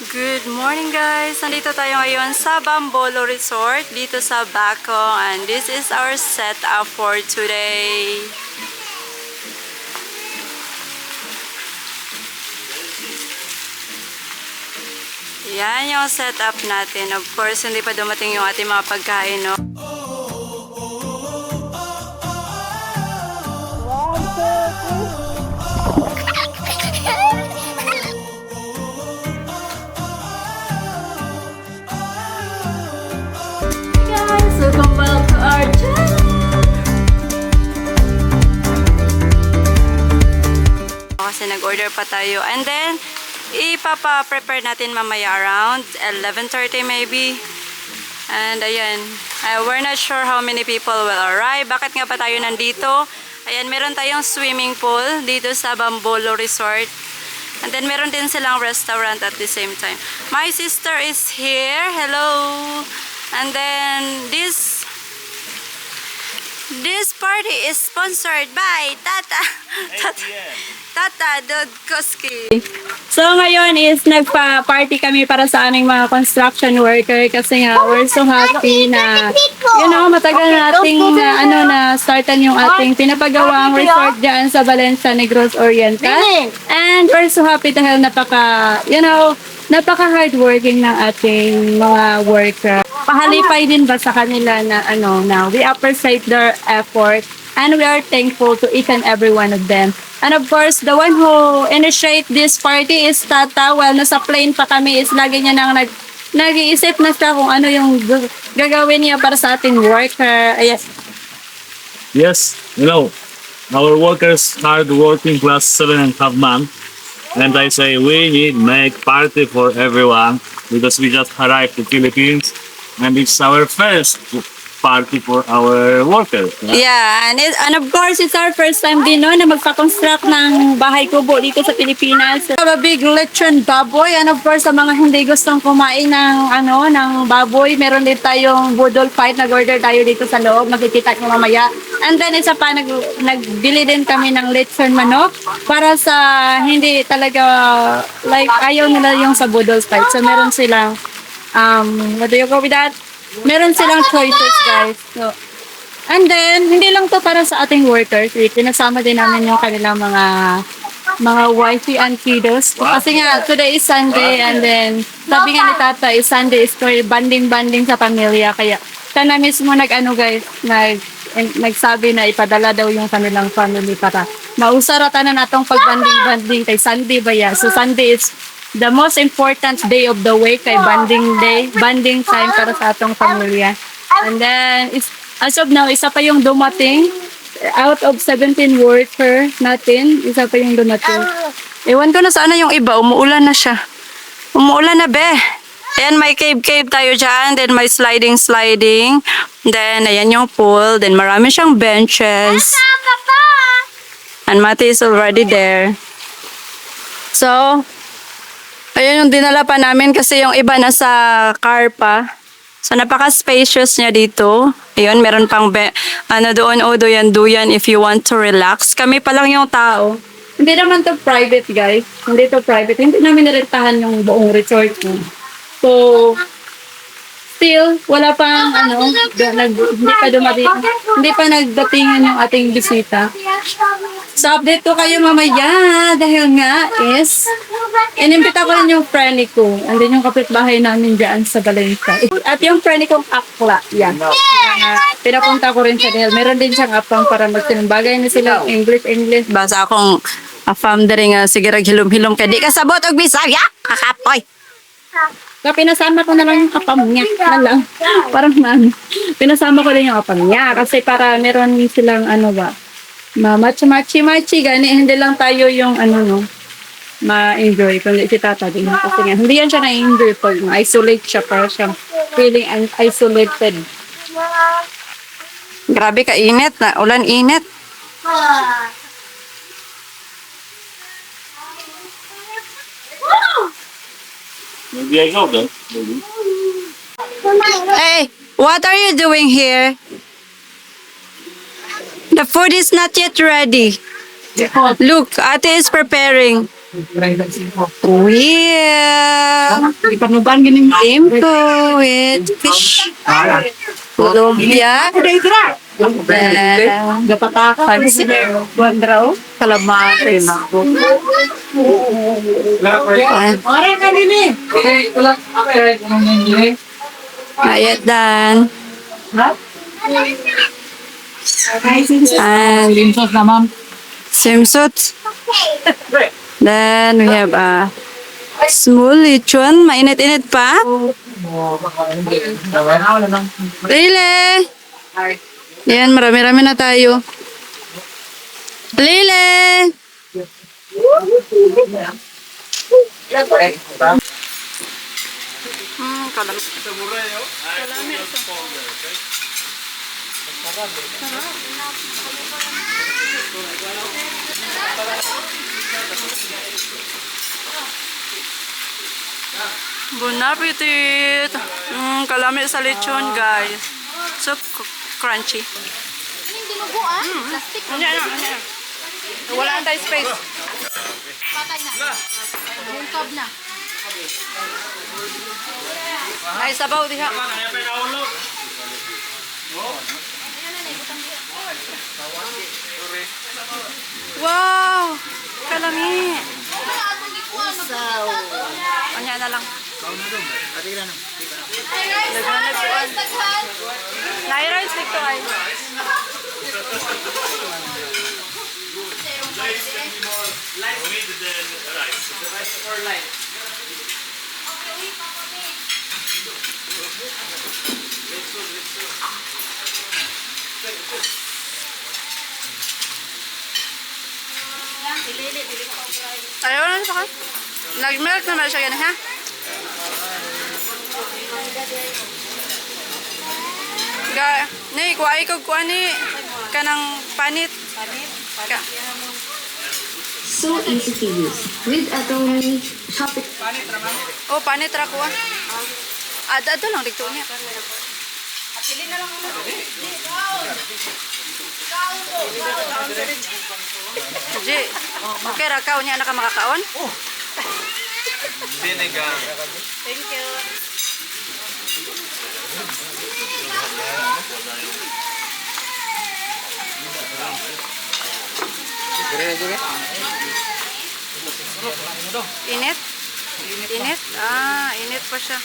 Good morning guys! Nandito tayo ngayon sa Bambolo Resort dito sa Bacong, and this is our setup for today. Yan yung setup natin. Of course, hindi pa dumating yung ating mga pagkain, no? Guys, welcome back to our channel! Kasi nag-order pa tayo. And then, ipapa-prepare natin mamaya around 11:30 maybe. And ayan, we're not sure how many people will arrive. Bakit nga pa tayo nandito? Ayan, meron tayong swimming pool dito sa Bambolo Resort. And then meron din silang restaurant at the same time. My sister is here. Hello! And then this party is sponsored by Tata Dudkoski. So ngayon is nagpa-party kami para sa aming mga construction worker kasi nga we're so happy na matagal nating na startan yung ating pinapagawang resort diyan sa Valencia Negros Oriental. And we're so happy dahil napaka hardworking ng ating mga worker. Pahalipay din ba sa kanila na we appreciate their effort and we are thankful to each and every one of them. And of course, the one who initiate this party is Tata. Well, nasa plane pa kami is lagi niya nang nag-iisip na siya kung ano yung gagawin niya para sa ating worker. Yes, our workers hard working plus 7.5 months. And I say we need make party for everyone because we just arrived to Philippines and it's our first party for our workers. Yeah, and of course it's our first time din na magpa-construct ng bahay kubo dito sa Pilipinas. A big lechon baboy, and of course sa mga hindi gustong kumain ng baboy, meron din tayong budol fight, nag-order tayo dito sa loob, makikita niyo mamaya. And then isa pa nagbili din kami ng lechon manok para sa hindi talaga ayaw nila yung sa budol fight. So meron silang what do you call with that? Meron silang choices, guys. So, and then, hindi lang to para sa ating workers. Pinasama din namin yung kanilang mga wifey and kiddos. Kasi nga, today is Sunday, and then, sabi nga ni Tata, is Sunday is for banding-banding sa pamilya. Kaya, sana mismo nagsabi na ipadala daw yung kanilang family para mausaratan na natong pagbanding-banding kay Sunday ba yan? So, Sunday is the most important day of the week, kay banding time para sa atong pamilya. And then, as of now, isa pa yung dumating. Out of 17 workers natin, isa pa yung dumating. Ewan ko na sana yung iba, umuulan na siya. Umuulan na, be. Ayan, may cave tayo dyan. Then, may sliding. Then, ayan yung pool. Then, marami siyang benches. And Mati is already there. So, ayun yung dinala pa namin kasi yung iba nasa car pa. So, napaka-spacious niya dito. Ayun, meron pang doon, duyan if you want to relax. Kami pa lang yung tao. Hindi naman to private, guys. Hindi to private. Hindi namin narentahan yung buong resort. So, still, wala pang, hindi pa nagdatingan yung ating bisita. So, update ko kayo mamaya dahil nga is inimbita ko rin yung friend ko. Andun yung kapitbahay namin dyan sa Valencia. At yung friend kong akla, yan. Pinapunta ko rin siya dahil meron din siyang apang para magsinumbagay na sila English. Basa akong afam dari nga sige hilom-hilom ka. Di ka sabot og Bisaya, kakapoy. Kaya pinasama ko na lang yung apam niya. Parang pinasama ko din yung apam niya kasi para meron silang machi gani, hindi lang tayo yung ma-enjoy kundi si Tata din kasi nga hindi yan siya na-enjoy pag ma-isolate siya, para siyang feeling isolated. Grabe ka init na, ulan init. Maybe I go then. Hey, what are you doing here? The food is not yet ready. Look, ate is preparing. Wow! Ipanuban gini mo. Timpo with fish. Lumpia. Gapatakan. Buandraw. Calamares. Ora ka dini. Ayat dan. And Limsos na ma'am. swimsuits. Then we have a small lechon. Mainit-init pa. Lile! Yan, marami-rami na tayo. Lile! Bon appetit! Kalami sa lechon, guys. So crunchy. Wala na tayo space. Patay na. Bungkab na. Ay, sabaw diha. Wow! Kalami. Anya na lang. Nai-rice dito ay. Ayaw na siya ka? Nag-milk naman siya yan, ha? Ni, kuha ko kuha ni kanang panit. Ka. So easy to use. With atong shopping. Oh, panit ra kuha. Ada lang dito niya. Ji, okay ra ka niya naka makakaon? Vinegar. Thank you. Init? Init? Ah, init pa siya.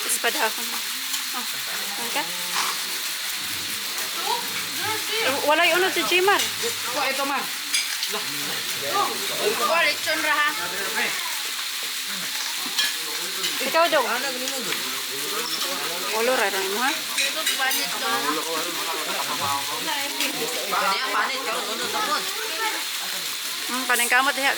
Ispadahon. Oh, okay. Wala yung si Jimar. Lechon ra ha. Ikaw daw. Ulo ra rin mo ha? Ito panit ko. Paning kamot diha.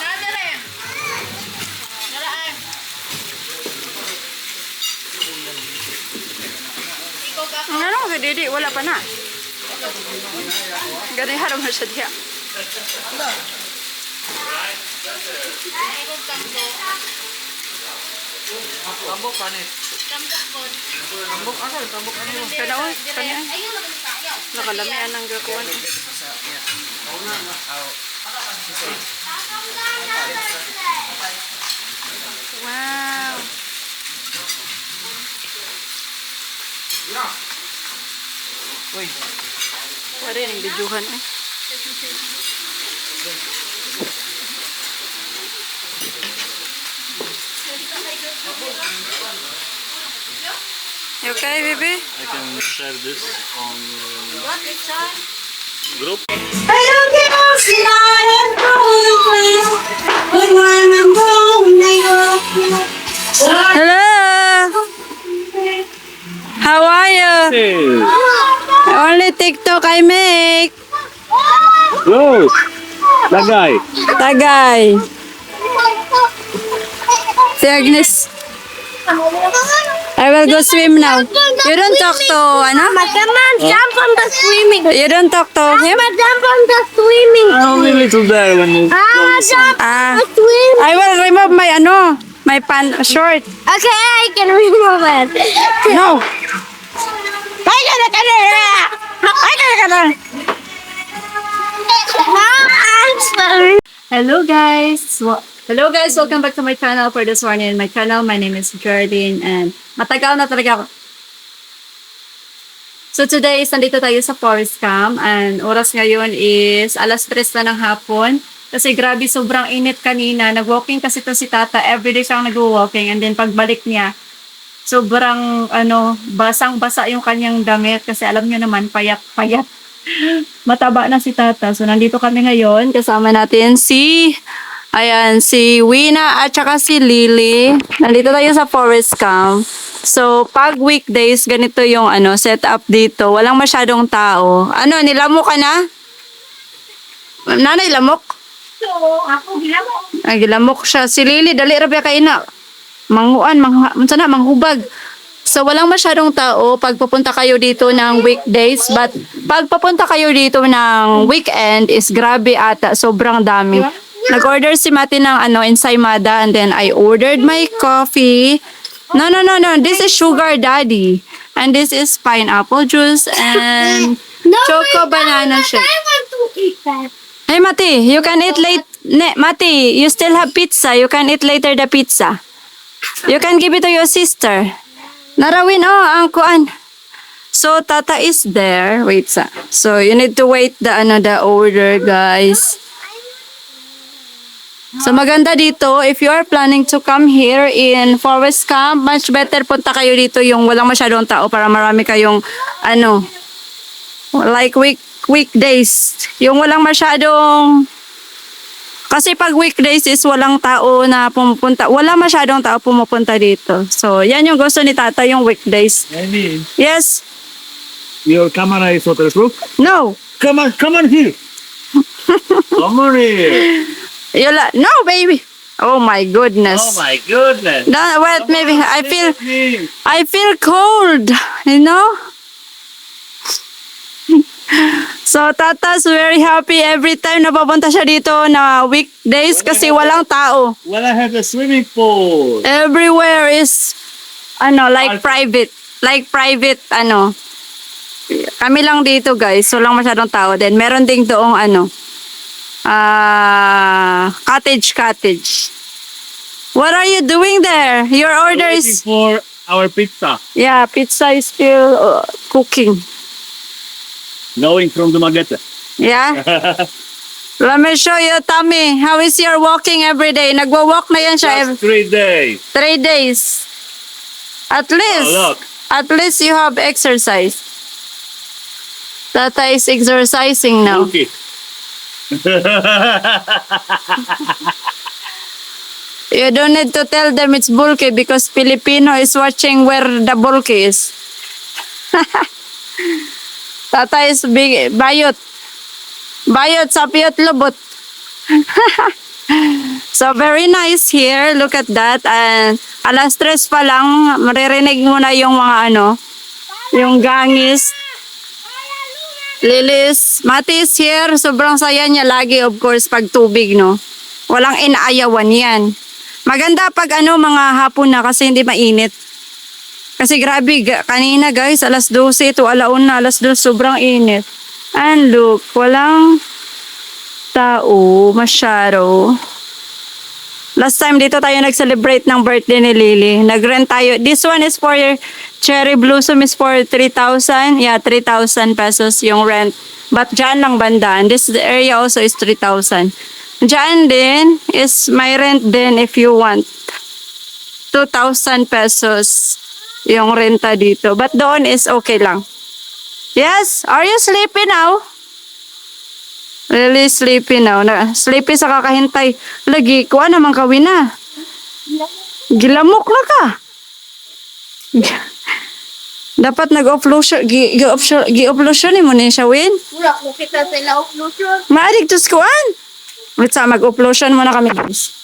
Nada rin. Naraan. Ikaw ka. Ano kay Didi wala pa na. Gani haram na siya diha. Ikaw kambo. Tambok panit. Kambok ko. Tambok ano? Tambok ano? Kanaon, kanaon. Ayun naman tayo. Nakalamian ng gakuan. Wow. Uy. Wala rin yung bidyuhan eh. You okay, baby? I can share this on What lechon? group. Hello! How are you? Hey, Only TikTok I make. go! Lagay. Tagay. Si Agnes. I will go swim now. You don't talk to, ano? Mama, come on, jump on the swimming. You don't talk to him? Mama, jump on the swimming. Only little there when you Mama, jump Ah, on the swim. I will remove my, ano, my pant, short. Okay, I can remove it. No. Mom, I'm sorry. Hello guys! Hello guys! Welcome back to my channel for this morning. My channel, my name is Geraldine and matagal na talaga ako. So today is nandito tayo sa forest camp and oras ngayon is alas 3 na ng hapon. Kasi grabe sobrang init kanina. Nag-walking kasi to si Tata. Everyday siyang nag-walking and then pagbalik niya, sobrang basang-basa yung kanyang damit kasi alam niyo naman payat-payat. Mataba na si Tata. So nandito kami ngayon. Kasama natin si Wina at saka si Lily. Nandito tayo sa forest camp. So pag weekdays, ganito yung setup dito. Walang masyadong tao. Nilamok ka na? Nanay, lamok? Ako, ginamok. Gilamok siya. Si Lily, dali rabya kayo na. Manghubag. So, walang masyadong tao pag pupunta kayo dito ng weekdays. But, pag pupunta kayo dito ng weekend, is grabe ata. Sobrang dami. Nag-order si Mati ng ensaymada and then I ordered my coffee. No. This is sugar daddy. And this is pineapple juice and choco banana shake. I want to eat that. Hey, Mati, you can eat late. Mati, you still have pizza. You can eat later the pizza. You can give it to your sister. Narawin, ang kuan. So, Tata is there. Wait, so you need to wait the order, guys. So, maganda dito. If you are planning to come here in Forest Camp, much better punta kayo dito yung walang masyadong tao para marami kayong, like weekdays. Yung walang masyadong... Kasi pag weekdays is walang tao na pumupunta. Wala masyadong tao pumupunta dito. So, yan yung gusto ni Tata, yung weekdays. Amy, Yes? your camera is waterproof? No. Come on here. Come on here. No, baby. Oh my goodness. Oh my goodness. No, wait, maybe. Please. I feel cold. You know? So, Tata's very happy every time na papunta siya dito na weekdays kasi walang tao. Well, I have a swimming pool. Everywhere is, like private. Like private, Kami lang dito, guys. So, lang masyadong tao. Then, meron ding doong, cottage. What are you doing there? Your order Waiting is... for our pizza. Yeah, pizza is still cooking. Going from Dumaguete. Yeah? Let me show you, Tommy. How is your walking every day? Nagwa-walk na yan siya Just 3 days. 3 days. At least. Oh, look. At least you have exercise. Tata is exercising now. Okay. You don't need to tell them it's bulky because Filipino is watching where the bulky is. Tata is big, bayot. Bayot sa piyot lubot. So, very nice here. Look at that. And alas 3 pa lang, maririnig mo na yung mga yung gangis. Lilis. Mati is here. Sobrang saya niya lagi, of course, pag tubig, no? Walang inaayawan yan. Maganda pag mga hapon na kasi hindi mainit. Kasi grabe, kanina guys, alas 12 to alauna, alas 2, sobrang init. And look, walang tao, masyado. Last time dito tayo nag-celebrate ng birthday ni Lily. Nag-rent tayo. This one is for cherry blossom is for 3,000. Yeah, 3,000 pesos yung rent. But dyan lang banda. And this area also is 3,000. Dyan din is my rent din if you want. 2,000 pesos yung renta dito. But doon is okay lang. Yes? Are you sleepy now? Really sleepy now. Sleepy sa kakahintay. Lagi, kuha naman kawin na. Gilamok na ka. Dapat nag-offlotion. Gi-offlotion mo niya siya, Win. Wala ko kita sila upload. Maadig to skuan. Wait sa mag-offlotion muna kami, guys.